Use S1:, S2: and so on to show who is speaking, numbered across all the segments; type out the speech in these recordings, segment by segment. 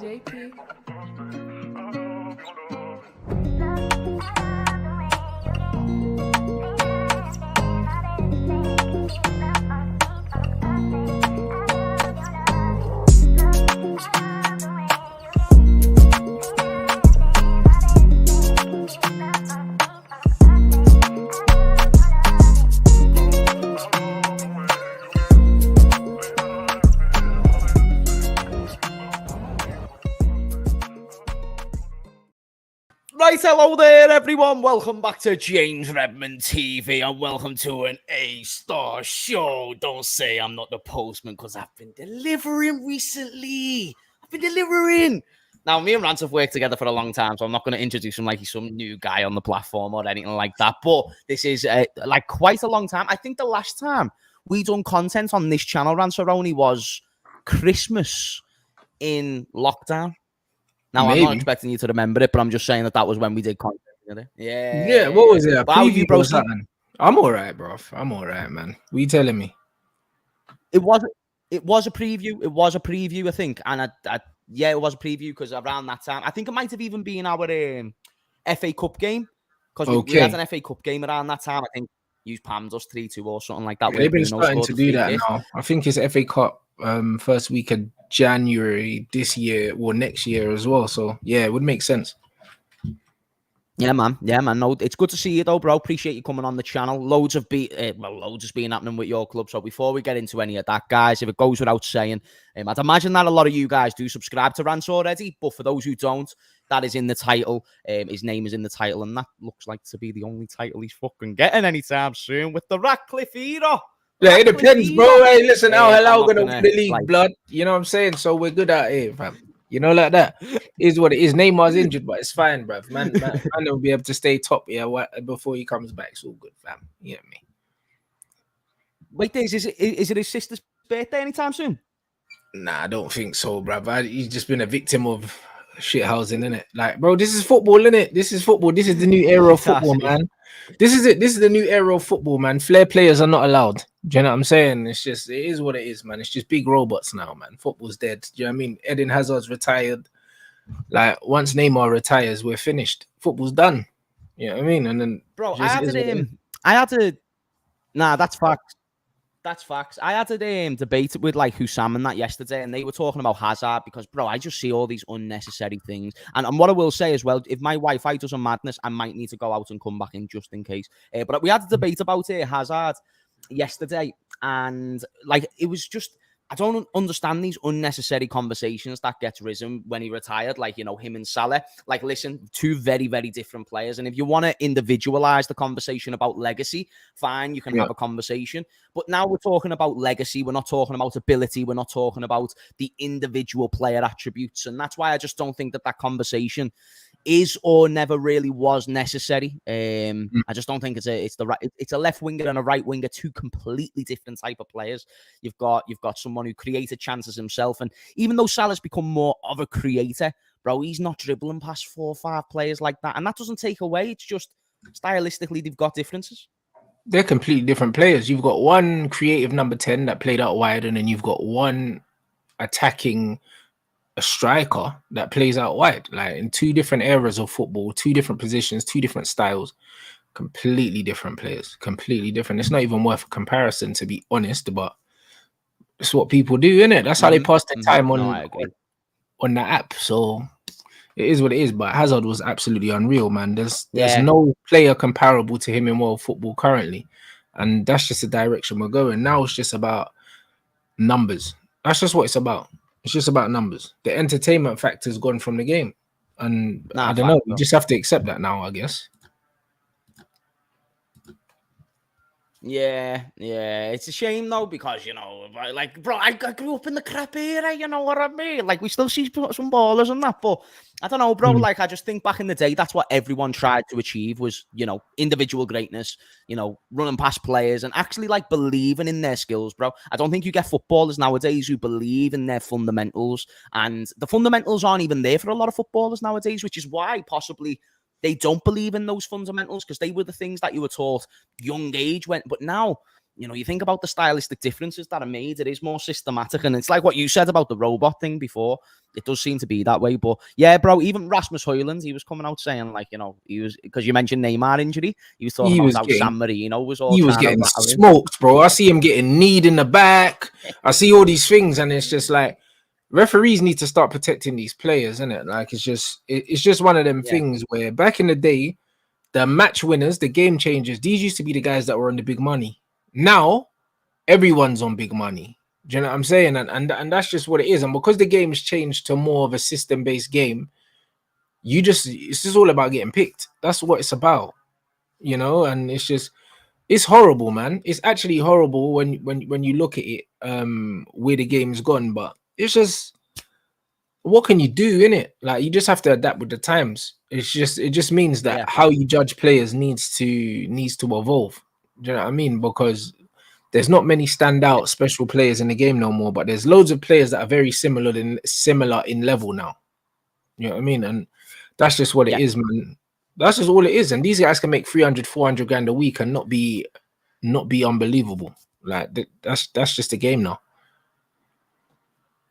S1: JP.
S2: Right, hello there, everyone. Welcome back to James Redmond TV and welcome to an A-star show. Don't say I'm not the postman because I've been delivering recently. Now, me and Rants have worked together for a long time, so I'm not going to introduce him like he's some new guy on the platform or anything like that. But this is like quite a long time. I think the last time we done content on this channel, Ranceroni, was Christmas in lockdown. Now, maybe. I'm not expecting you to remember it, but I'm just saying that was when we did content together.
S3: Yeah, what was it? A preview or something? I'm all right, bro. I'm all right, man. What are you telling me?
S2: It was a preview. It was a preview, I think. And yeah, it was a preview because around that time, I think it might have even been our FA Cup game because we had an FA Cup game around that time. I think you pammed us 3-2 or something like that.
S3: Yeah, they've been starting to do that now. I think it's FA Cup first week of January this year or next year as well. So yeah, it would make sense.
S2: Yeah, man. No, it's good to see you though, bro. Appreciate you coming on the channel. Loads has been happening with your club. So before we get into any of that, guys, if it goes without saying, I'd imagine that a lot of you guys do subscribe to Rants already. But for those who don't, that is in the title. His name is in the title, and that looks like to be the only title he's fucking getting anytime soon with the RATCLIFFE era.
S3: Yeah, it depends, bro. Hey, listen, Al gonna win the league, blood. You know what I'm saying? So we're good out here, fam. You know, like that is what it is. Neymar's injured, but it's fine, bruv. Man will be able to stay top before he comes back. It's all good, fam. You know me.
S2: Wait, is it his sister's birthday anytime soon?
S3: Nah, I don't think so, bruv. He's just been a victim of shithousing, innit? Like, bro, this is football, innit? This is football. This is the new era of football, man. This is it. This is the new era of football, man. Flair players are not allowed. Do you know what I'm saying? It is what it is, man. It's just big robots now, man. Football's dead. Do you know what I mean? Eden Hazard's retired. Like, once Neymar retires, we're finished. Football's done. You know what I mean? And then,
S2: bro, that's facts. That's facts. I had a debate with like Hussam and that yesterday, and they were talking about Hazard because, bro, I just see all these unnecessary things. And what I will say as well, if my Wi-Fi does a madness, I might need to go out and come back in just in case. But we had a debate about Hazard yesterday, and like it was just, I don't understand these unnecessary conversations that gets risen when he retired, like, you know, him and Salah. Like, listen, two very, very different players. And if you want to individualize the conversation about legacy, fine, you can have a conversation. But now we're talking about legacy. We're not talking about ability. We're not talking about the individual player attributes. And that's why I just don't think that conversation is or never really was necessary. I just don't think it's a left winger and a right winger, two completely different type of players. You've got someone who created chances himself, and even though Salah's become more of a creator, bro, he's not dribbling past 4 or 5 players like that, and that doesn't take away. It's just stylistically they've got differences.
S3: They're completely different players. You've got one creative number 10 that played out wide, and then you've got one attacking a striker that plays out wide, like in 2 different eras of football, 2 different positions, 2 different styles, completely different players, completely different. It's not even worth a comparison, to be honest, but it's what people do, innit? That's how they pass their time on the app. So it is what it is. But Hazard was absolutely unreal, man. There's no player comparable to him in world football currently, and that's just the direction we're going. Now it's just about numbers. That's just what it's about. It's just about numbers. The entertainment factor's gone from the game. And I don't know. You just have to accept that now, I guess.
S2: Yeah. It's a shame, though, because, you know, like, bro, I grew up in the crap era, you know what I mean? Like, we still see some ballers and that, but I don't know, bro. Like, I just think back in the day, that's what everyone tried to achieve was, you know, individual greatness, you know, running past players and actually, like, believing in their skills, bro. I don't think you get footballers nowadays who believe in their fundamentals, and the fundamentals aren't even there for a lot of footballers nowadays, which is why possibly they don't believe in those fundamentals, because they were the things that you were taught young age but now you know, you think about the stylistic differences that are made, it is more systematic. And it's like what you said about the robot thing before. It does seem to be that way. But yeah, bro, even Rasmus Højlund, he was coming out saying, like, you know, he was, because you mentioned Neymar injury, he was talking about how San Marino was all trying to rattle him.
S3: Smoked, bro. I see him getting kneed in the back. I see all these things, and it's just like, referees need to start protecting these players, isn't it? Like, it's just one of them things where back in the day, the match winners, the game changers, these used to be the guys that were on the big money. Now everyone's on big money. Do you know what I'm saying? And that's just what it is. And because the game has changed to more of a system-based game, it's just all about getting picked. That's what it's about, you know. And it's horrible, man. It's actually horrible when you look at it, where the game's gone. But it's just, what can you do in it? Like, you just have to adapt with the times. It just means that how you judge players needs to evolve. Do you know what I mean? Because there's not many standout special players in the game no more, but there's loads of players that are very similar in level now. You know what I mean? And that's just what it is, man. That's just all it is. And these guys can make 300, 400 grand a week and not be unbelievable. Like, that's just the game now.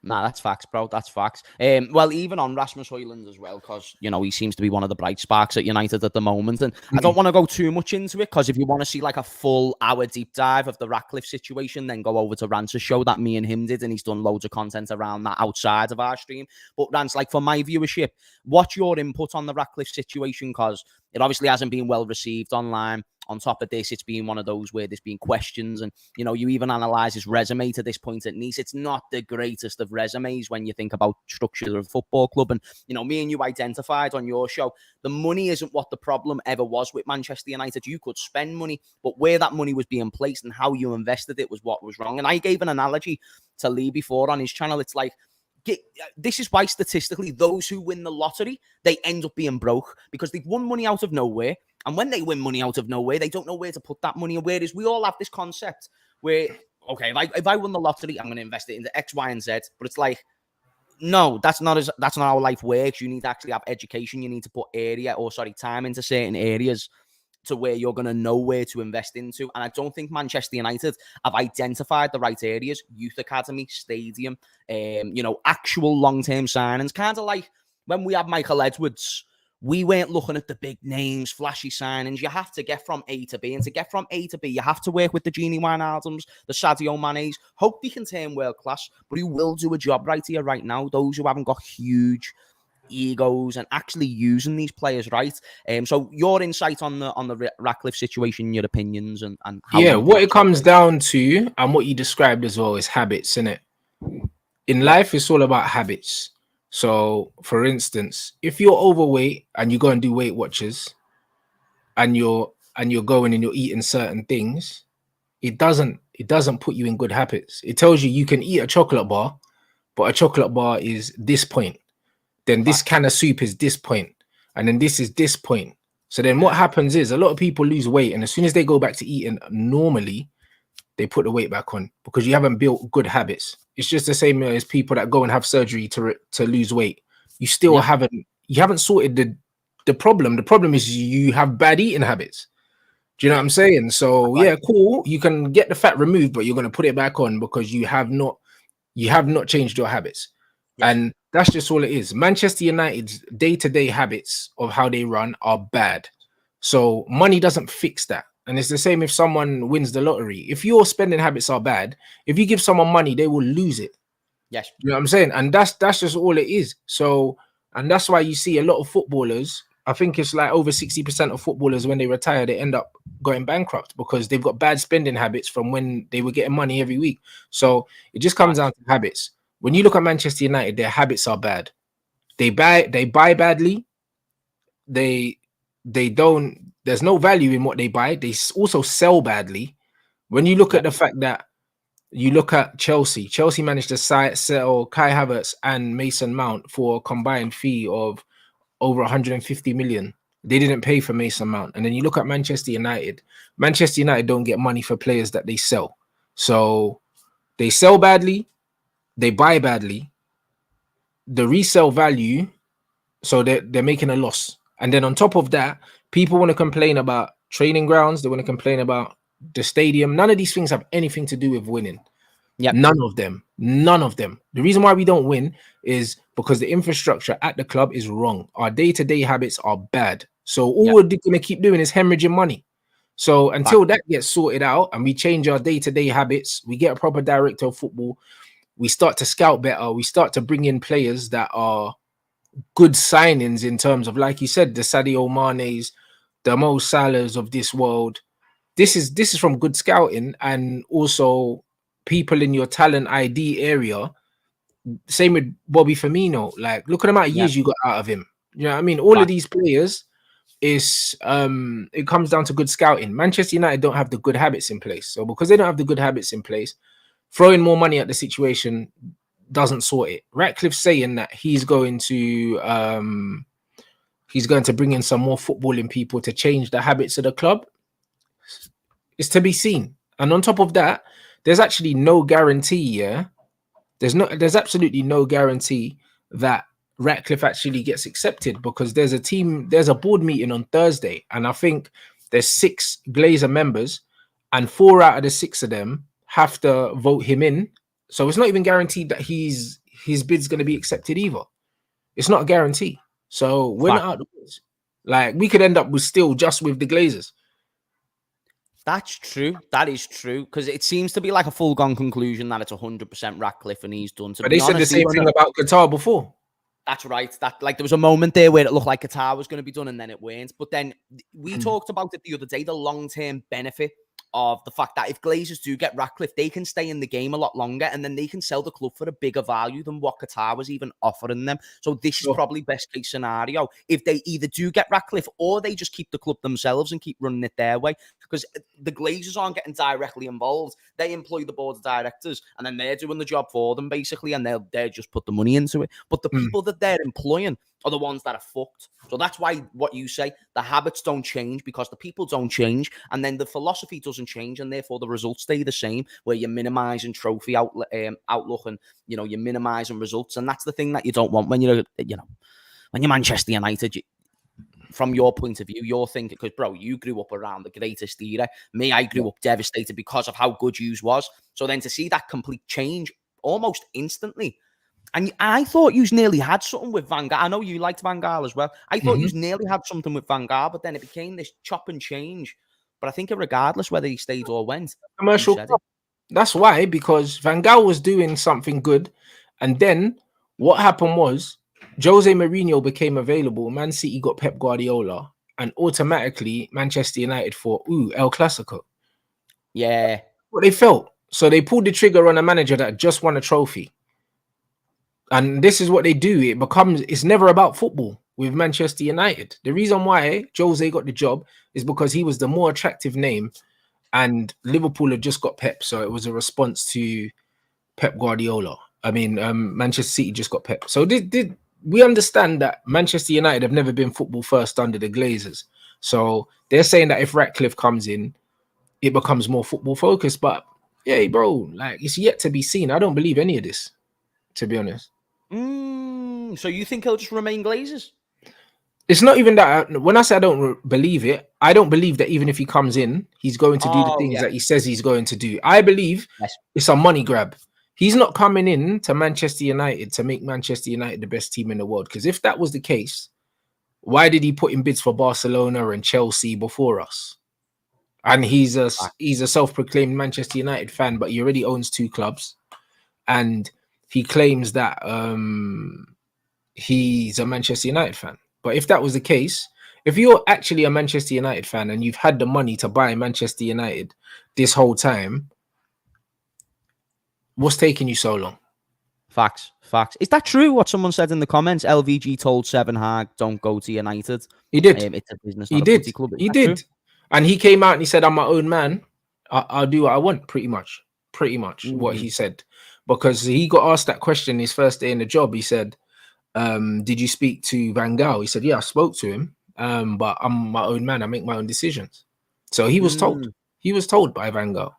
S2: Nah, that's facts, bro. That's facts. Well, even on Rasmus Højlund as well, because, you know, he seems to be one of the bright sparks at United at the moment. And I don't want to go too much into it, because if you want to see like a full hour deep dive of the RATCLIFFE situation, then go over to Rants' show that me and him did, and he's done loads of content around that outside of our stream. But Rants, like, for my viewership, what's your input on the RATCLIFFE situation? Because it obviously hasn't been well received online. On top of this, it's been one of those where there's been questions, and, you know, you even analyze his resume to this point at Nice. It's not the greatest of resumes when you think about structure of a football club. And, you know, me and you identified on your show, the money isn't what the problem ever was with Manchester United. You could spend money, but where that money was being placed and how you invested it was what was wrong. And I gave an analogy to Lee before on his channel. It's like, this is why statistically those who win the lottery, they end up being broke, because they've won money out of nowhere. And when they win money out of nowhere, they don't know where to put that money. Whereas we all have this concept where, okay, if I won the lottery, I'm going to invest it into X, Y, and Z. But it's like, no, that's not how life works. You need to actually have education. You need to put time into certain areas to where you're going to know where to invest into. And I don't think Manchester United have identified the right areas: youth academy, stadium, you know, actual long-term signings. Kind of like when we had Michael Edwards, we weren't looking at the big names, flashy signings. You have to get from A to B. And to get from A to B, you have to work with the Gini Wijnaldums, the Sadio Manes. Hope they can turn world class, but who will do a job right here, right now? Those who haven't got huge egos and actually using these players right. So your insight on the RATCLIFFE situation, your opinions, and how
S3: what it comes down to, and what you described as well, is habits, innit? In life, it's all about habits. So, for instance, if you're overweight and you go and do Weight Watchers, and you're going and you're eating certain things, it doesn't put you in good habits. It tells you can eat a chocolate bar, but a chocolate bar is this point. Then this can of soup is this point, and then this is this point. So then what happens is a lot of people lose weight, and as soon as they go back to eating normally, they put the weight back on, because you haven't built good habits. It's just the same as people that go and have surgery to lose weight. You still haven't sorted the problem. The problem is you have bad eating habits. Do you know what I'm saying? So cool, you can get the fat removed, but you're going to put it back on because you have not changed your habits. And that's just all it is. Manchester United's day-to-day habits of how they run are bad. So money doesn't fix that. And it's the same if someone wins the lottery. If your spending habits are bad, if you give someone money, they will lose it.
S2: Yes.
S3: You know what I'm saying? And that's just all it is. So, and that's why you see a lot of footballers, I think it's like over 60% of footballers, when they retire, they end up going bankrupt because they've got bad spending habits from when they were getting money every week. So it just comes down to habits. When you look at Manchester United, their habits are bad. They buy badly. There's no value in what they buy. They also sell badly. When you look at the fact that you look at Chelsea managed to sell Kai Havertz and Mason Mount for a combined fee of over 150 million. They didn't pay for Mason Mount. And then you look at Manchester United. Manchester United don't get money for players that they sell. So they sell badly. They buy badly. The resale value, so they're making a loss. And then on top of that, people want to complain about training grounds. They want to complain about the stadium. None of these things have anything to do with winning.
S2: Yeah,
S3: None of them. None of them. The reason why we don't win is because the infrastructure at the club is wrong. Our day-to-day habits are bad. So all we're going to keep doing is hemorrhaging money. So until that gets sorted out and we change our day-to-day habits, we get a proper director of football, we start to scout better, we start to bring in players that are good signings in terms of, like you said, the Sadio Manes, the Mo Salahs of this world. This is from good scouting and also people in your talent ID area. Same with Bobby Firmino. Like, look at the amount of years you got out of him. You know what I mean? All of these players is it comes down to good scouting. Manchester United don't have the good habits in place. So because they don't have the good habits in place, throwing more money at the situation doesn't sort it. Ratcliffe saying that he's going to bring in some more footballing people to change the habits of the club. It's to be seen. And on top of that, there's actually no guarantee, there's absolutely no guarantee that Ratcliffe actually gets accepted, because there's a board meeting on Thursday, and I think there's 6 Glazer members, and 4 out of the 6 of them have to vote him in. So it's not even guaranteed that his bid's going to be accepted either. It's not a guarantee. So we're not out the woods. Like, we could end up with still just with the Glazers.
S2: That's true. That is true, because it seems to be like a full-gone conclusion that it's 100% Ratcliffe and he's done.
S3: But they said the same thing about Qatar before.
S2: That's right. That, like, there was a moment there where it looked like Qatar was going to be done and then it weren't. But then we talked about it the other day, the long-term benefit of the fact that if Glazers do get Ratcliffe, they can stay in the game a lot longer and then they can sell the club for a bigger value than what Qatar was even offering them. So this is probably best case scenario if they either do get Ratcliffe or they just keep the club themselves and keep running it their way, because the Glazers aren't getting directly involved. They employ the board of directors and then they're doing the job for them basically, and they'll just put the money into it. But the people that they're employing are the ones that are fucked. So that's why what you say, the habits don't change because the people don't change, and then the philosophy doesn't change, and therefore the results stay the same, where you're minimizing trophy outlook and, you know, you're minimizing results. And that's the thing that you don't want when you're, you know, when you're Manchester United. From your point of view, you're thinking, because, bro, you grew up around the greatest era. Me, I grew up devastated because of how good yous was. So then to see that complete change almost instantly. And I thought you nearly had something with Van Gaal. I know you liked Van Gaal as well. I thought you nearly had something with Van Gaal, but then it became this chop and change. But I think regardless whether he stayed or went.
S3: Commercial. That's why, because Van Gaal was doing something good. And then what happened was Jose Mourinho became available. Man City got Pep Guardiola. And automatically Manchester United thought, ooh, El Clasico.
S2: Yeah.
S3: What they felt. So they pulled the trigger on a manager that just won a trophy. And this is what they do. It's never about football with Manchester United. The reason why Jose got the job is because he was the more attractive name and Liverpool had just got Pep. So it was a response to Pep Guardiola. I mean, Manchester City just got Pep. So we understand that Manchester United have never been football first under the Glazers. So they're saying that if Ratcliffe comes in, it becomes more football focused. But yeah, bro, like, it's yet to be seen. I don't believe any of this, to be honest.
S2: So you think he'll just remain Glazers?
S3: It's not even that. When I say I don't believe it, I don't believe that even if he comes in, he's going to do the things that he says he's going to do. I believe it's a money grab. He's not coming in to Manchester United to make Manchester United the best team in the world. Because if that was the case, why did he put in bids for Barcelona and Chelsea before us? And he's a self-proclaimed Manchester United fan, but he already owns 2 clubs. And he claims that he's a Manchester United fan. But if that was the case, if you're actually a Manchester United fan and you've had the money to buy Manchester United this whole time, what's taking you so long?
S2: Facts. Is that true, what someone said in the comments? LVG told Seven Hag, don't go to United.
S3: He did.
S2: It's a business, not a footy club.
S3: He did. True? And he came out and he said, I'm my own man. I'll do what I want, pretty much. What he said. Because he got asked that question his first day in the job. He said, did you speak to Van Gaal? He said, yeah, I spoke to him, but I'm my own man. I make my own decisions. So he was told. He was told by Van Gaal.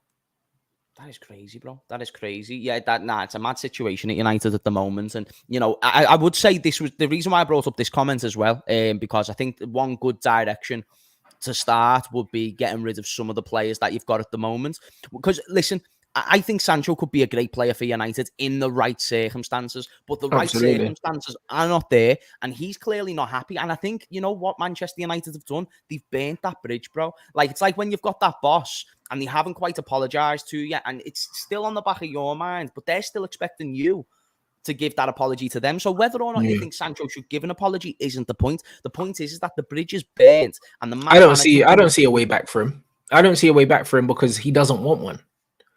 S2: That is crazy, bro. That is crazy. Yeah, it's a mad situation at United at the moment. And, you know, I would say this was the reason why I brought up this comment as well, because I think one good direction to start would be getting rid of some of the players that you've got at the moment. Because listen, I think Sancho could be a great player for United in the right circumstances, but the right circumstances are not there, and he's clearly not happy. And I think, you know what Manchester United have done? They've burnt that bridge, bro. Like, it's like when you've got that boss and they haven't quite apologised to you, and it's still on the back of your mind, but they're still expecting you to give that apology to them. So whether or not you think Sancho should give an apology isn't the point. The point is that the bridge is burnt, and
S3: I don't see a way back for him. I don't see a way back for him because he doesn't want one.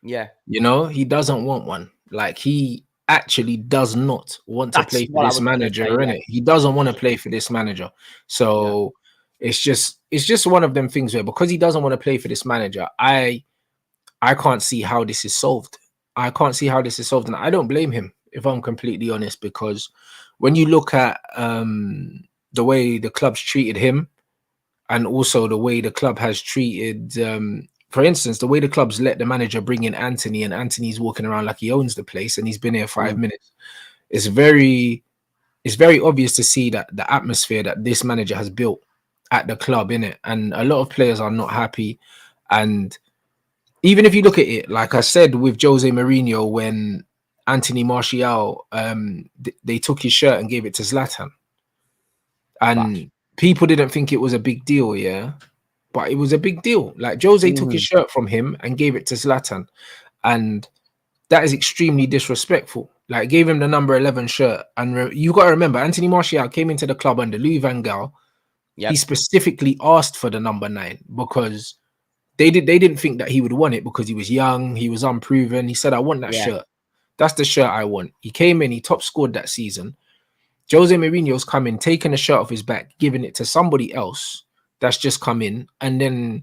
S2: Yeah.
S3: You know, he doesn't want one. Like, he actually does not want to play for this manager, innit? He doesn't want to play for this manager. So it's just one of them things where, because he doesn't want to play for this manager, I can't see how this is solved. I can't see how this is solved. And I don't blame him, if I'm completely honest, because when you look at the way the club's treated him, and also the way the club has treated, for instance, the way the club's let the manager bring in Anthony, and Anthony's walking around like he owns the place and he's been here 5 minutes. It's very obvious to see that the atmosphere that this manager has built at the club, innit? And a lot of players are not happy. And even if you look at it, like I said with Jose Mourinho, when Anthony Martial, they took his shirt and gave it to Zlatan. And people didn't think it was a big deal, yeah? But it was a big deal. Like, Jose took his shirt from him and gave it to Zlatan. And that is extremely disrespectful. Like, gave him the number 11 shirt. And you got to remember, Anthony Martial came into the club under Louis van Gaal. Yep. He specifically asked for the number 9 because they didn't think that he would want it because he was young, he was unproven. He said, I want that shirt. That's the shirt I want. He came in, he top scored that season. Jose Mourinho's come in, taking the shirt off his back, giving it to somebody else that's just come in, and then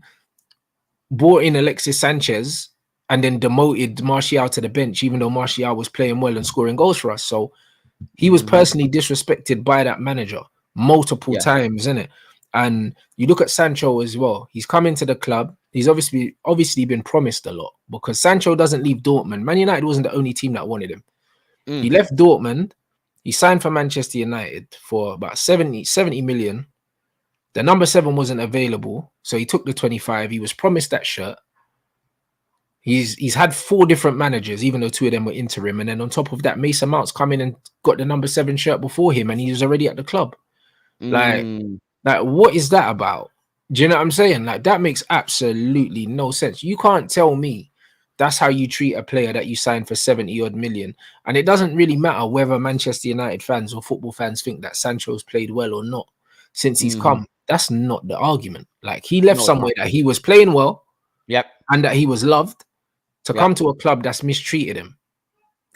S3: brought in Alexis Sanchez and then demoted Martial to the bench, even though Martial was playing well and scoring goals for us. So he was personally disrespected by that manager multiple times, innit? And you look at Sancho as well. He's come into the club. He's obviously been promised a lot, because Sancho doesn't leave Dortmund. Man United wasn't the only team that wanted him. He left Dortmund. He signed for Manchester United for about 70 million. The number 7 wasn't available, so he took the 25. He was promised that shirt. He's had 4 different managers, even though 2 of them were interim. And then on top of that, Mason Mount's come in and got the number 7 shirt before him, and he was already at the club. Like, what is that about? Do you know what I'm saying? Like, that makes absolutely no sense. You can't tell me that's how you treat a player that you signed for 70-odd million. And it doesn't really matter whether Manchester United fans or football fans think that Sancho's played well or not since he's come. That's not the argument. Like, he left somewhere that he was playing well, and that he was loved, to come to a club that's mistreated him.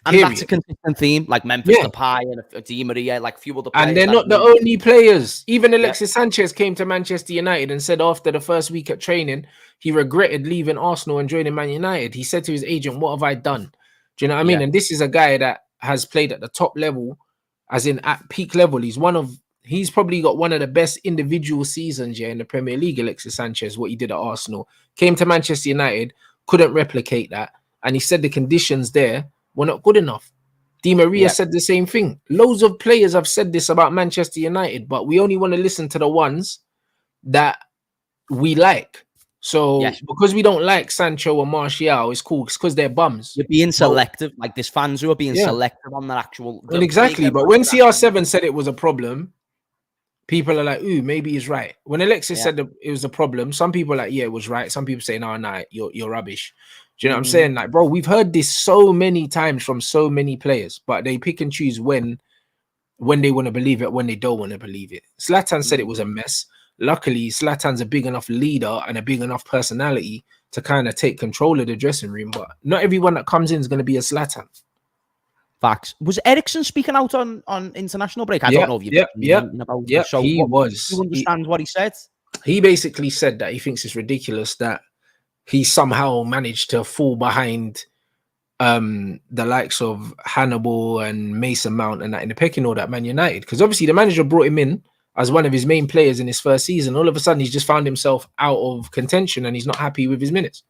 S2: And that's a consistent theme, like Memphis Depay and Di Maria, like a few other players.
S3: And they're not the only players. Even Alexis Sanchez came to Manchester United and said after the first week at training, he regretted leaving Arsenal and joining Man United. He said to his agent, what have I done? Do you know what I mean? And this is a guy that has played at the top level, as in at peak level. He's probably got one of the best individual seasons in the Premier League, Alexis Sanchez, what he did at Arsenal. Came to Manchester United, couldn't replicate that. And he said the conditions there were not good enough. Di Maria said the same thing. Loads of players have said this about Manchester United, but we only want to listen to the ones that we like. So because we don't like Sancho or Martial, it's cool. It's because they're bums.
S2: You're being selective. Like, there's fans who are being selective on their actual...
S3: Well, exactly. But when CR7 said it was a problem, people are like, ooh, maybe he's right. When Alexis said that it was a problem, some people are like, yeah, it was right. Some people say, no, you're rubbish. Do you know what I'm saying? Like, bro, we've heard this so many times from so many players, but they pick and choose when they want to believe it, when they don't want to believe it. Zlatan said it was a mess. Luckily, Zlatan's a big enough leader and a big enough personality to kind of take control of the dressing room, but not everyone that comes in is going to be a Zlatan.
S2: Facts. Was Eriksen speaking out on international break? I don't know if you've
S3: So he was.
S2: Do you understand what he said?
S3: He basically said that he thinks it's ridiculous that he somehow managed to fall behind the likes of Hannibal and Mason Mount and that in the pecking order at Man United. Because obviously the manager brought him in as one of his main players in his first season. All of a sudden, he's just found himself out of contention and he's not happy with his minutes.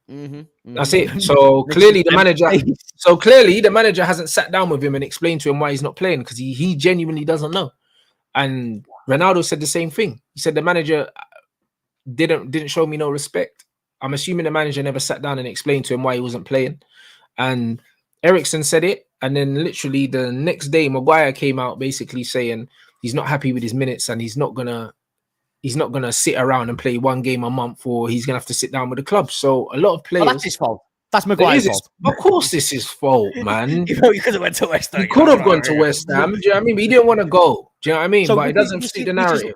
S3: That's it. So clearly the manager hasn't sat down with him and explained to him why he's not playing, because he genuinely doesn't know. And Ronaldo said the same thing. He said the manager didn't show me no respect. I'm assuming the manager never sat down and explained to him why he wasn't playing. And Ericsson said it, and then literally the next day, Maguire came out basically saying he's not happy with his minutes and he's not gonna sit around and play one game a month, or he's gonna have to sit down with the club. So a lot of players.
S2: Well, that's his fault. That's Maguire's fault.
S3: Of course, this is fault, man.
S2: You know, he could have went to West Ham.
S3: He could have gone to West Ham. Do you know what I mean? But he didn't want to go. Do you know what I mean? So but it doesn't fit the narrative.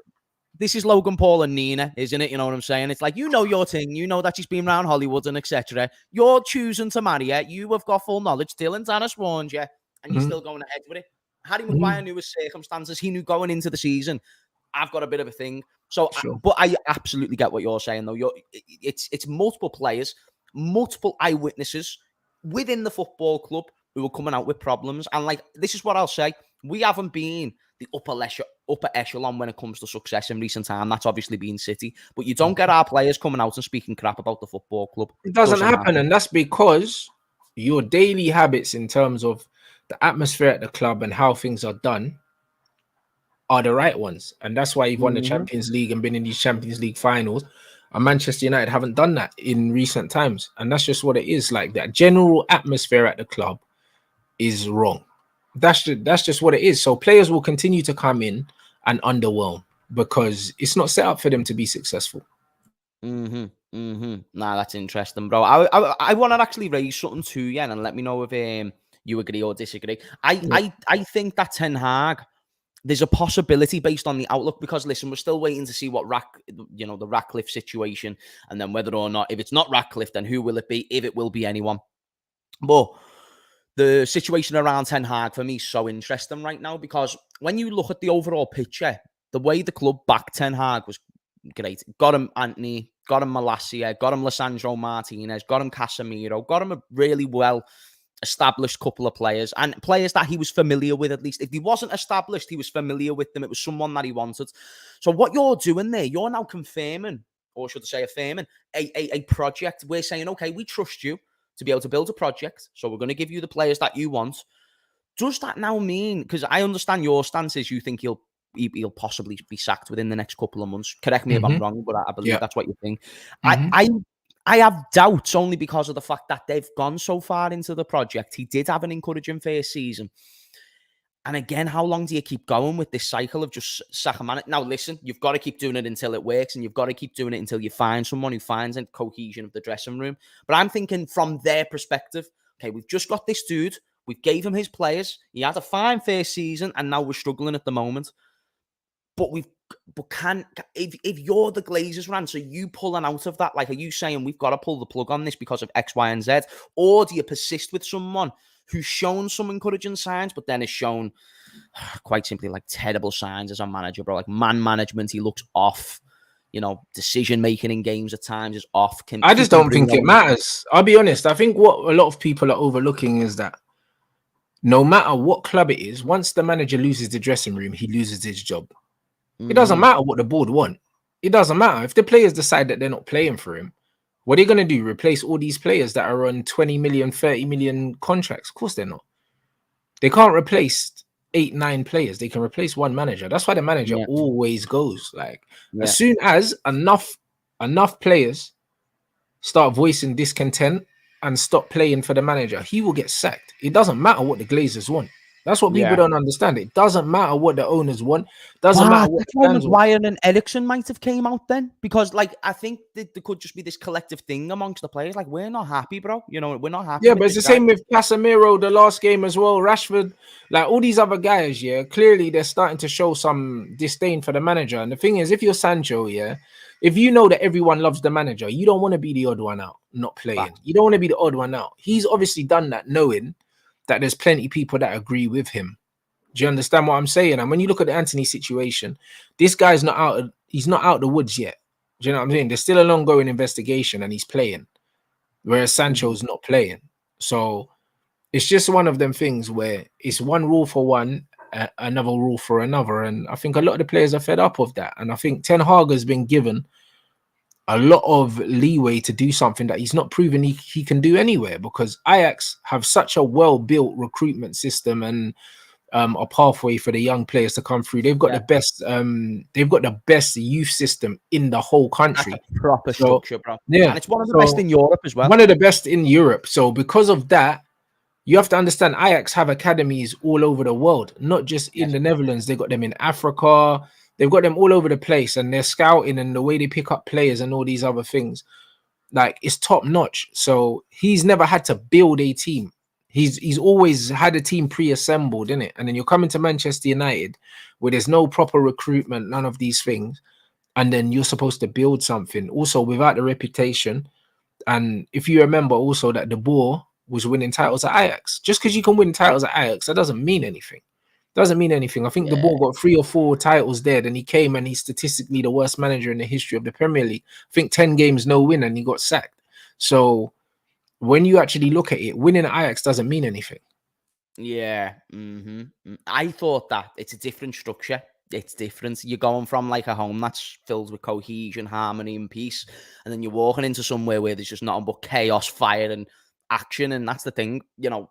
S2: This is Logan Paul and Nina, isn't it? You know what I'm saying? It's like, you know your thing. You know that she's been around Hollywood and etc. You're choosing to marry her. You have got full knowledge. Dylan Tannis warned you, and you're still going ahead with it. Harry Maguire knew his circumstances. He knew going into the season, I've got a bit of a thing. So, but I absolutely get what you're saying, though. It's multiple players, multiple eyewitnesses within the football club who are coming out with problems. And like, this is what I'll say. We haven't been the upper echelon when it comes to success in recent time. That's obviously been City. But you don't get our players coming out and speaking crap about the football club.
S3: It doesn't happen. And that's because your daily habits in terms of the atmosphere at the club and how things are done are the right ones. And that's why you've won the Champions League and been in these Champions League finals. And Manchester United haven't done that in recent times. And that's just what it is. Like, that general atmosphere at the club is wrong. That's just what it is. So players will continue to come in and underwhelm because it's not set up for them to be successful.
S2: Nah, that's interesting, bro. I want to actually raise something to you and let me know if you agree or disagree. I think that Ten Hag, there's a possibility based on the outlook, because listen, we're still waiting to see what the Ratcliffe situation, and then whether or not, if it's not Ratcliffe, then who will it be, if it will be anyone. But the situation around Ten Hag for me is so interesting right now, because when you look at the overall picture, the way the club backed Ten Hag was great. Got him Antony, got him Malacia, got him Lisandro Martinez, got him Casemiro, got him a really well established couple of players, and players that he was familiar with. At least if he wasn't established, he was familiar with them. It was someone that he wanted. So what you're doing there, you're now confirming, or should I say affirming, a project. We're saying, okay, we trust you to be able to build a project, so we're going to give you the players that you want. Does that now mean, because I understand your stance is you think he'll possibly be sacked within the next couple of months. Correct me if I'm wrong, but I believe that's what you think. I have doubts only because of the fact that they've gone so far into the project. He did have an encouraging first season. And again, how long do you keep going with this cycle of just sack a man? Now, listen, you've got to keep doing it until it works, and you've got to keep doing it until you find someone who finds a cohesion of the dressing room. But I'm thinking from their perspective, okay, we've just got this dude. We gave him his players. He had a fine first season, and now we're struggling at the moment. But if you're the Glazers, Rants, are you pulling out of that? Like, are you saying we've got to pull the plug on this because of X, Y, and Z? Or do you persist with someone who's shown some encouraging signs, but then has shown quite simply like terrible signs as a manager, bro? Like man management, he looks off. Decision making in games at times is off.
S3: I just don't think it matters. I'll be honest. I think what a lot of people are overlooking is that no matter what club it is, once the manager loses the dressing room, he loses his job. It doesn't matter what the board want. It doesn't matter. If the players decide that they're not playing for him, what are they going to do? Replace all these players that are on 20 million, 30 million contracts? Of course they're not. They can't replace 8, 9 players. They can replace one manager. That's why the manager always goes. Like, as soon as enough players start voicing discontent and stop playing for the manager, he will get sacked. It doesn't matter what the Glazers want. That's what people don't understand. It doesn't matter what the owners want. Doesn't matter what the fans want.
S2: Maguire and Ericsson might have came out then, because like I think there could just be this collective thing amongst the players. Like, we're not happy, bro. We're not happy.
S3: Yeah, but it's the same with Casemiro the last game as well. Rashford, like all these other guys. Yeah, clearly they're starting to show some disdain for the manager. And the thing is, if you're Sancho, if you know that everyone loves the manager, you don't want to be the odd one out, not playing. You don't want to be the odd one out. He's obviously done that, knowing that there's plenty of people that agree with him. Do you understand what I'm saying? And when you look at the Antony situation, this guy's not out. He's not out the woods yet. Do you know what I'm saying? There's still an ongoing investigation, and he's playing, whereas Sancho's not playing. So it's just one of them things where it's one rule for one, another rule for another. And I think a lot of the players are fed up of that. And I think Ten Hag has been given a lot of leeway to do something that he's not proven he can do anywhere, because Ajax have such a well-built recruitment system and a pathway for the young players to come through. They've got the best youth system in the whole
S2: That's
S3: country.
S2: a proper
S3: So
S2: structure, bro.
S3: yeah,
S2: And it's one of the best
S3: so
S2: in Europe as well.
S3: one of the best in Europe. So because of that, you have to understand Ajax have academies all over the world, not just in
S2: Yes.
S3: the Netherlands. They got them in Africa. They've got them all over the place, and they're scouting and the way they pick up players and all these other things, like it's top notch. So he's never had to build a team. He's always had a team pre-assembled, in it. And then you're coming to Manchester United, where there's no proper recruitment, none of these things, and then you're supposed to build something also without the reputation. And if you remember also that De Boer was winning titles at Ajax. Just because you can win titles at Ajax, that doesn't mean anything. Doesn't mean anything. I think De Boer got 3 or 4 titles there. Then he came and he's statistically the worst manager in the history of the Premier League. I think 10 games, no win, and he got sacked. So when you actually look at it, winning at Ajax doesn't mean anything.
S2: Yeah. I thought that it's a different structure. It's different. You're going from like a home that's filled with cohesion, harmony, and peace, and then you're walking into somewhere where there's just nothing but chaos, fire, and action. And that's the thing, you know.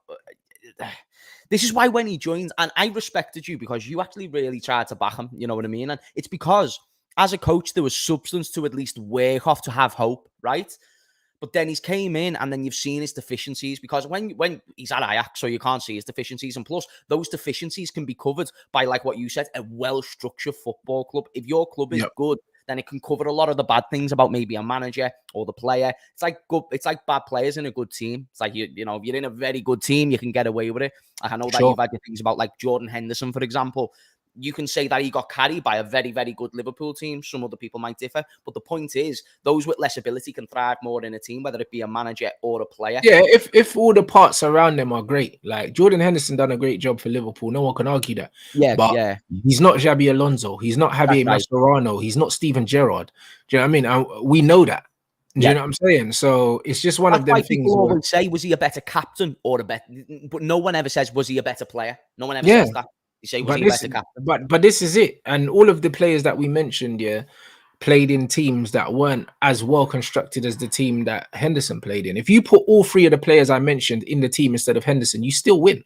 S2: This is why when he joined, and I respected you because you actually really tried to back him. You know what I mean? And it's because as a coach, there was substance to at least work off to have hope, right? But then he's came in and then you've seen his deficiencies, because when he's at Ajax, so you can't see his deficiencies. And plus, those deficiencies can be covered by, like what you said, a well-structured football club. If your club is good, then it can cover a lot of the bad things about maybe a manager or the player. It's like good. It's like bad players in a good team. It's like, you know, if you're in a very good team, you can get away with it. Like I know that you've had your things about like Jordan Henderson, for example. You can say that he got carried by a very, very good Liverpool team. Some other people might differ. But the point is, those with less ability can thrive more in a team, whether it be a manager or a player.
S3: Yeah, if all the parts around them are great. Like Jordan Henderson done a great job for Liverpool. No one can argue that.
S2: Yeah,
S3: but he's not Xabi Alonso. He's not Javier Mascherano. He's not Steven Gerrard. Do you know what I mean? And we know that. Do you know what I'm saying? So it's just one of them things.
S2: People always say, was he a better captain or a better? But no one ever says, was he a better player? No one ever says that. You say, was he a better captain?
S3: But this is it. And all of the players that we mentioned, played in teams that weren't as well constructed as the team that Henderson played in. If you put all 3 of the players I mentioned in the team instead of Henderson, you still win.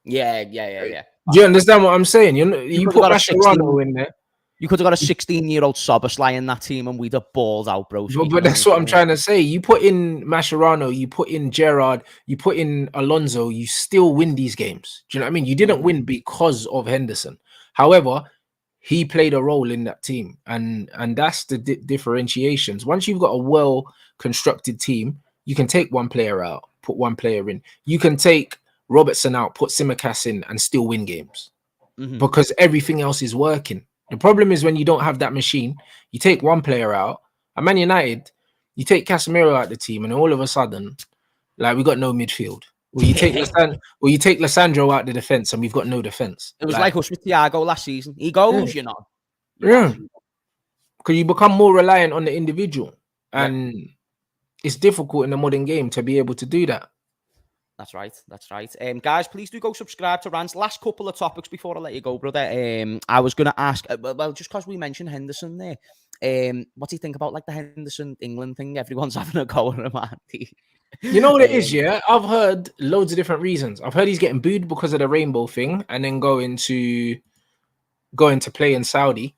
S2: Yeah.
S3: Do you understand what I'm saying? You put Mascherano in there.
S2: You could have got a 16-year-old Soboslai in that team and we'd have balled out, bro.
S3: But that's what I'm trying to say. You put in Mascherano, you put in Gerrard, you put in Alonso, you still win these games. Do you know what I mean? You didn't win because of Henderson. However, he played a role in that team. And that's the differentiations. Once you've got a well-constructed team, you can take one player out, put one player in. You can take Robertson out, put Tsimikas in, and still win games. Because everything else is working. The problem is when you don't have that machine, you take one player out. At Man United, you take Casemiro out the team, and all of a sudden, like we got no midfield. Or you take Lissandro out the defense, and we've got no defense.
S2: It was like us with Thiago last season. He goes, you know.
S3: Yeah, because you become more reliant on the individual, and it's difficult in the modern game to be able to do that.
S2: That's right. Guys, please do go subscribe to Rants. Last couple of topics before I let you go, brother. I was going to ask, well, just because we mentioned Henderson there, what do you think about like the Henderson England thing? Everyone's having a go at him, Andy.
S3: You know what it is, yeah? I've heard loads of different reasons. I've heard he's getting booed because of the rainbow thing and then going to play in Saudi.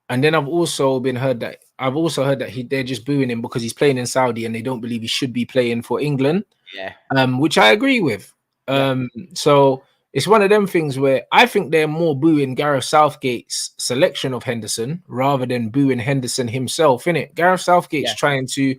S3: And then I've also heard that they're just booing him because he's playing in Saudi and they don't believe he should be playing for England.
S2: Yeah.
S3: Which I agree with. So it's one of them things where I think they're more booing Gareth Southgate's selection of Henderson rather than booing Henderson himself, innit? Gareth Southgate's trying to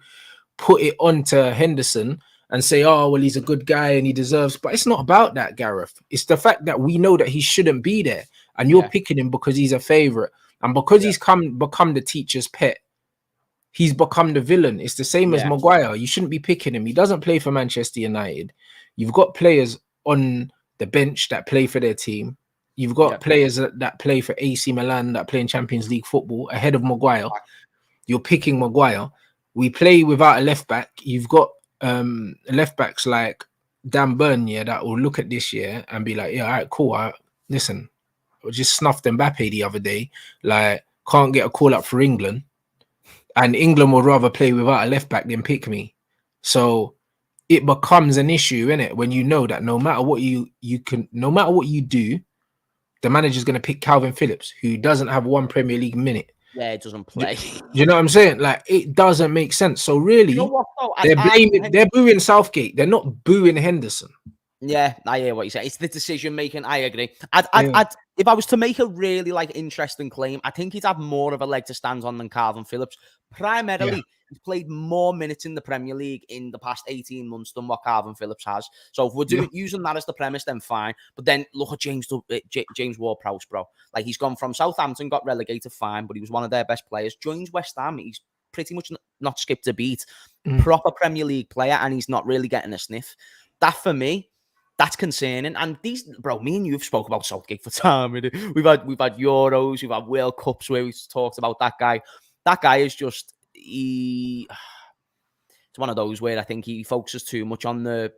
S3: put it onto Henderson and say, oh, well, he's a good guy and he deserves, but it's not about that, Gareth. It's the fact that we know that he shouldn't be there and you're picking him because he's a favorite. And because he's become the teacher's pet, he's become the villain. It's the same as Maguire. You shouldn't be picking him. He doesn't play for Manchester United. You've got players on the bench that play for their team. You've got players that play for AC Milan, that play in Champions League football ahead of Maguire. You're picking Maguire. We play without a left back. You've got left backs like Dan Burn, that will look at this year and be like, yeah, all right, cool. Listen, I just snuffed Mbappe the other day. Like, can't get a call up for England. And England would rather play without a left back than pick me. So it becomes an issue, innit? When you know that no matter what you do, the manager's going to pick Calvin Phillips, who doesn't have one Premier League minute.
S2: Yeah, it doesn't play.
S3: Do you know what I'm saying? Like, it doesn't make sense. So really,
S2: You know what, though?
S3: they're booing Southgate. They're not booing Henderson.
S2: Yeah, I hear what you say. It's the decision making. I agree. If I was to make a really like interesting claim, I think he'd have more of a leg to stand on than Calvin Phillips. Primarily, he's played more minutes in the Premier League in the past 18 months than what Calvin Phillips has. So if we're using that as the premise, then fine. But then look at James Ward-Prowse, bro. Like, he's gone from Southampton, got relegated, fine, but he was one of their best players. Joins West Ham, he's pretty much not skipped a beat. Proper Premier League player, and he's not really getting a sniff. That, for me, that's concerning. And these, bro, me and you have spoke about Southgate for time. We've had Euros, we've had World Cups where we've talked about that guy. That guy is just, it's one of those where I think he focuses too much on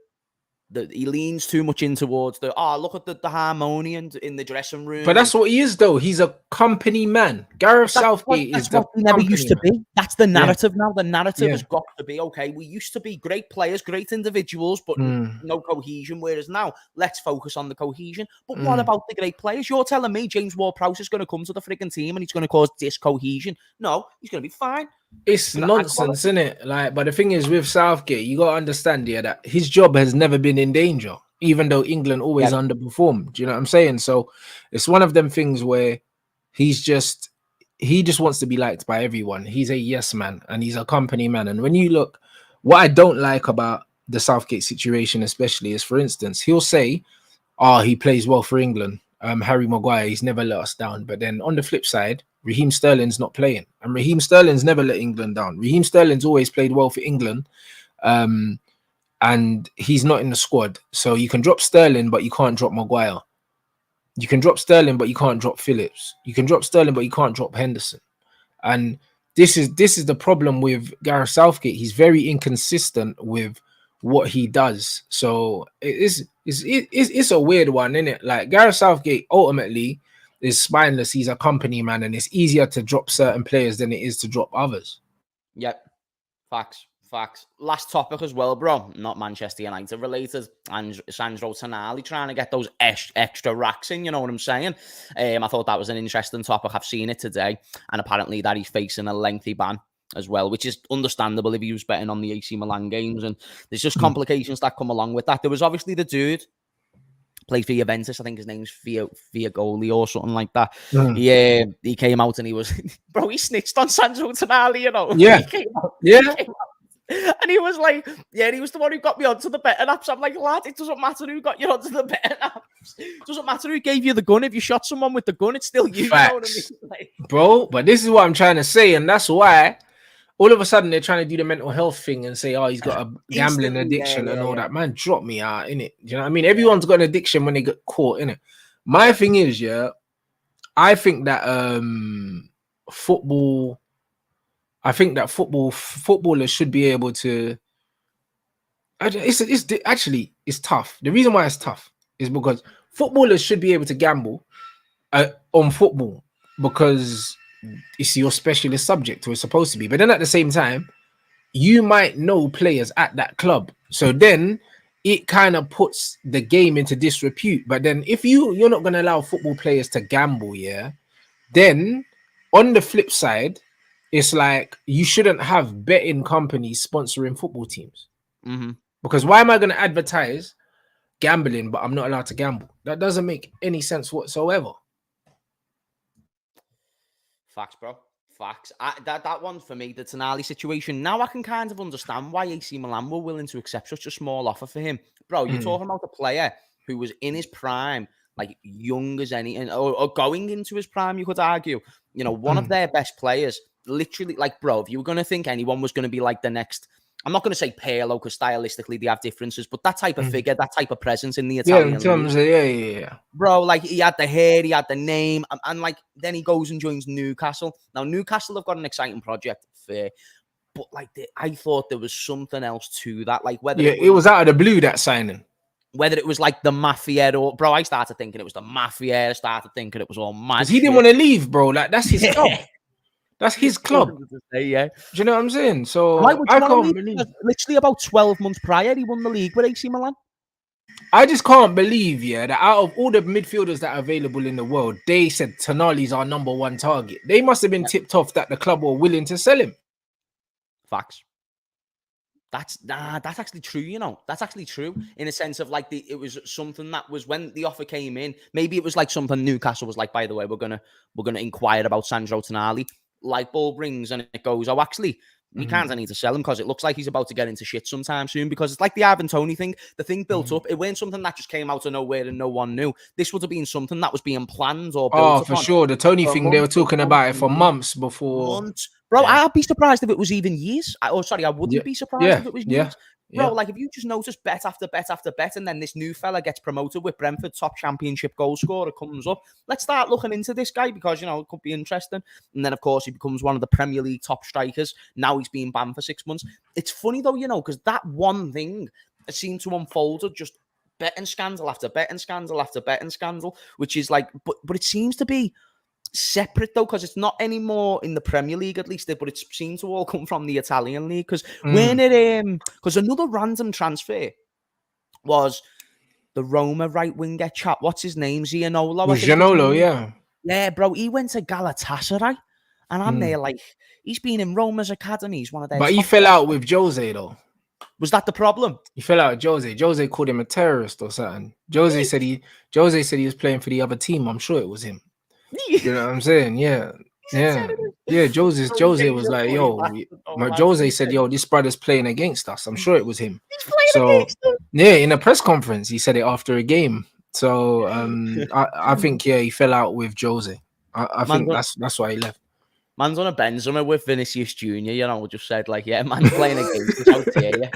S2: he leans too much in towards look at the harmony in the dressing room.
S3: But that's what he is, though. He's a company man. Gareth Southgate is
S2: what he never used to be. That's the narrative now. The narrative has got to be, okay, we used to be great players, great individuals, but no cohesion. Whereas now, let's focus on the cohesion. But what about the great players? You're telling me James Ward-Prowse is going to come to the frigging team and he's going to cause discohesion? No, he's going to be fine.
S3: It's nonsense, isn't it? Like, but the thing is, with Southgate, you got to understand that his job has never been in danger, even though England always underperformed. Do you know what I'm saying? So it's one of them things where he just wants to be liked by everyone. He's a yes man and he's a company man. And when you look, what I don't like about the Southgate situation, especially, is, for instance, he'll say, he plays well for England. Harry Maguire, he's never let us down. But then on the flip side, Raheem Sterling's not playing, and Raheem Sterling's never let England down. Raheem Sterling's always played well for England, and he's not in the squad. So you can drop Sterling, but you can't drop Maguire. You can drop Sterling, but you can't drop Phillips. You can drop Sterling, but you can't drop Henderson. And this is the problem with Gareth Southgate. He's very inconsistent with what he does. So it's a weird one, isn't it? Like, Gareth Southgate ultimately is spineless. He's a company man, and it's easier to drop certain players than it is to drop others.
S2: Yep. Facts. Last topic as well, bro. Not Manchester United related. And Sandro Tonali trying to get those extra racks in, you know what I'm saying? I thought that was an interesting topic. I've seen it today. And apparently that he's facing a lengthy ban as well, which is understandable if he was betting on the AC Milan games. And there's just complications that come along with that. There was obviously the dude played for Juventus. I think his name's Fiagoli or something like that. He came out and he was, bro, he snitched on Sancho Tonali, you know? And he was like, he was the one who got me onto the betting apps. I'm like, lad, it doesn't matter who got you onto the betting apps. It doesn't matter who gave you the gun. If you shot someone with the gun, it's still you.
S3: Facts.
S2: You know what I mean? Like,
S3: bro, but this is what I'm trying to say, and that's why all of a sudden they're trying to do the mental health thing and say, he's got a gambling addiction and all that. Man, drop me out, innit? Do you know what I mean? Everyone's got an addiction when they get caught, innit? My thing is, I think that footballers should be able to. It's tough. The reason why it's tough is because footballers should be able to gamble on football because it's your specialist subject, or it's supposed to be. But then at the same time, you might know players at that club, so then it kind of puts the game into disrepute. But then if you're not going to allow football players to gamble, then on the flip side, it's like you shouldn't have betting companies sponsoring football teams. Because why am I going to advertise gambling, but I'm not allowed to gamble? That doesn't make any sense whatsoever.
S2: Facts, bro. Facts. That one for me, the Tonali situation. Now I can kind of understand why AC Milan were willing to accept such a small offer for him. Bro, you're talking about a player who was in his prime, like young as any, or going into his prime, you could argue. You know, one of their best players. Literally, like, bro, if you were going to think anyone was going to be like the next, I'm not going to say Pirlo because stylistically they have differences, but that type of figure, that type of presence in the Italian league. Bro, like, he had the hair, he had the name, and like, then he goes and joins Newcastle. Now, Newcastle have got an exciting project, fair, but like, I thought there was something else to that. Like, whether
S3: it was out of the blue, that signing.
S2: Whether it was like the mafia or, bro, I started thinking it was the mafia. I started thinking it was all mad.
S3: Because he didn't want to leave, bro. Like, that's his job. That's his club.
S2: Yeah.
S3: Do you know what I'm saying? So
S2: I can't believe literally about 12 months prior, he won the league with AC Milan.
S3: I just can't believe, yeah, that out of all the midfielders that are available in the world, they said Tonali's our number one target. They must have been tipped off that the club were willing to sell him.
S2: Facts. That's actually true, you know. That's actually true in a sense of like it was something that was when the offer came in. Maybe it was like something Newcastle was like, by the way, we're gonna inquire about Sancho Tonali. Light bulb rings and it goes, oh, actually, we kind of need to sell him because it looks like he's about to get into shit sometime soon. Because it's like the Ivan Toney thing. The thing built up. It weren't something that just came out of nowhere and no one knew. This would have been something that was being planned or built upon.
S3: For sure. The Tony thing, they were talking about it for months before.
S2: Bro, yeah. I'd be surprised if it was even years. I wouldn't be surprised if it was years. Bro, like if you just notice bet after bet after bet, and then this new fella gets promoted with Brentford, top championship goal scorer, comes up. Let's start looking into this guy because, you know, it could be interesting. And then, of course, he becomes one of the Premier League top strikers. Now he's been banned for 6 months. It's funny, though, you know, because that one thing seemed to unfold just betting scandal after betting scandal after betting scandal, which is like, but it seems to be separate though, because it's not anymore in the Premier League at least, but it seems to all come from the Italian league. Because when it because another random transfer was the Roma right winger chap. What's his name?
S3: Gianolo,
S2: yeah, bro. He went to Galatasaray, and I'm there like he's been in Roma's academy. He's one of their.
S3: But he fell out with Jose though.
S2: Was that the problem?
S3: He fell out with Jose. Jose called him a terrorist or something. Jose said he was playing for the other team. I'm sure it was him. You know what I'm saying? Yeah. Jose was like, yo, Jose said, yo, this brother's playing against us. I'm sure it was him. In a press conference, he said it after a game. So I think he fell out with Jose. I think that's why he left.
S2: Man's on a Benzema with Vinicius Jr., you know, just said like, yeah, man's playing against us out here.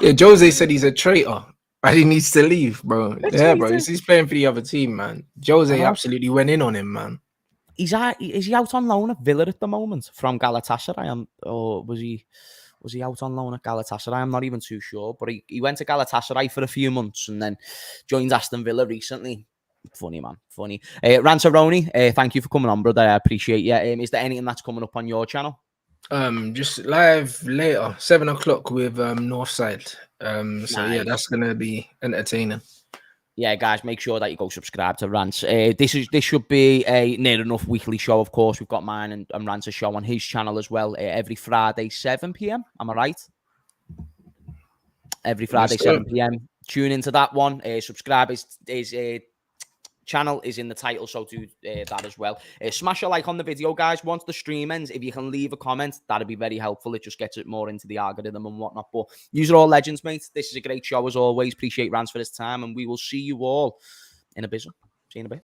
S3: Yeah, Jose said he's a traitor. And he needs to leave, bro. Bro. He's playing for the other team, man. Jose absolutely went in on him, man.
S2: Is he out on loan at Villa at the moment from Galatasaray? Or was he out on loan at Galatasaray? I'm not even too sure. But he went to Galatasaray for a few months and then joined Aston Villa recently. Funny, man. Funny. Rantaroni, thank you for coming on, brother. I appreciate you. Is there anything that's coming up on your channel?
S3: Just live later, 7 o'clock with Northside. Nice. Yeah, that's gonna be entertaining.
S2: Yeah, guys, make sure that you go subscribe to Rants. This should be a near enough weekly show. Of course, we've got mine and Rants' show on his channel as well. Every Friday 7 p.m. Am I right? Every Friday 7 p.m. Tune into that one. Subscribe. His channel is in the title, so do that as well. Smash a like on the video, guys. Once the stream ends, if you can leave a comment, that'd be very helpful. It just gets it more into the algorithm and whatnot. But you're all legends, mate. This is a great show as always. Appreciate Rants for this time, and we will see you all in a bit. See you in a bit.